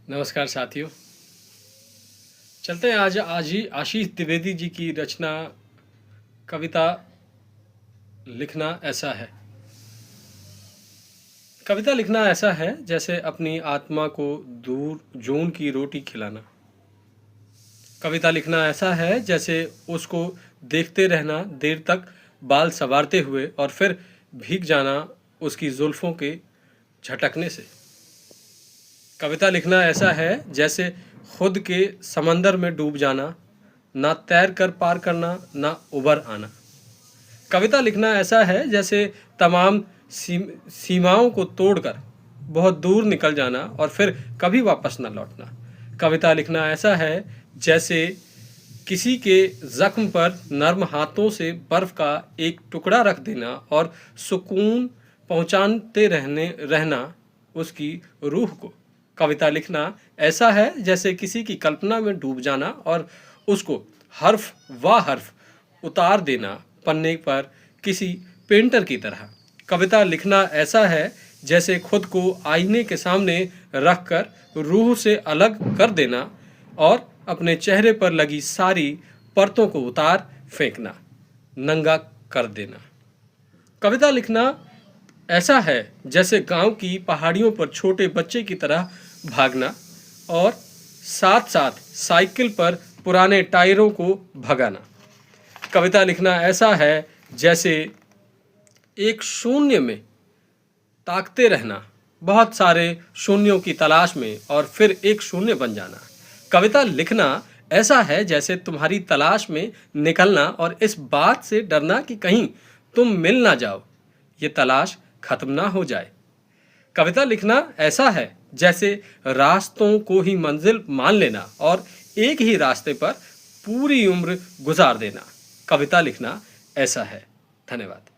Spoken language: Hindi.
नमस्कार साथियों। चलते हैं आज आज ही आशीष द्विवेदी जी की रचना कविता लिखना ऐसा है। कविता लिखना ऐसा है जैसे अपनी आत्मा को दूर जून की रोटी खिलाना। कविता लिखना ऐसा है जैसे उसको देखते रहना देर तक बाल संवारते हुए और फिर भीग जाना उसकी जुल्फों के झटकने से। कविता लिखना ऐसा है जैसे खुद के समंदर में डूब जाना, ना तैर कर पार करना, ना उबर आना। कविता लिखना ऐसा है जैसे तमाम सीमाओं को तोड़कर बहुत दूर निकल जाना और फिर कभी वापस न लौटना। कविता लिखना ऐसा है जैसे किसी के जख्म पर नर्म हाथों से बर्फ का एक टुकड़ा रख देना और सुकून पहुंचाते रहना उसकी रूह को। कविता लिखना ऐसा है जैसे किसी की कल्पना में डूब जाना और उसको हर्फ व हर्फ उतार देना पन्ने पर किसी पेंटर की तरह। कविता लिखना ऐसा है जैसे खुद को आईने के सामने रखकर रूह से अलग कर देना और अपने चेहरे पर लगी सारी परतों को उतार फेंकना, नंगा कर देना। कविता लिखना ऐसा है जैसे गांव की पहाड़ियों पर छोटे बच्चे की तरह भागना और साथ साथ साइकिल पर पुराने टायरों को भगाना। कविता लिखना ऐसा है जैसे एक शून्य में ताकते रहना, बहुत सारे शून्यों की तलाश में और फिर एक शून्य बन जाना। कविता लिखना ऐसा है जैसे तुम्हारी तलाश में निकलना और इस बात से डरना कि कहीं तुम मिल ना जाओ, ये तलाश खत्म ना हो जाए। कविता लिखना ऐसा है जैसे रास्तों को ही मंजिल मान लेना और एक ही रास्ते पर पूरी उम्र गुजार देना। कविता लिखना ऐसा है। धन्यवाद।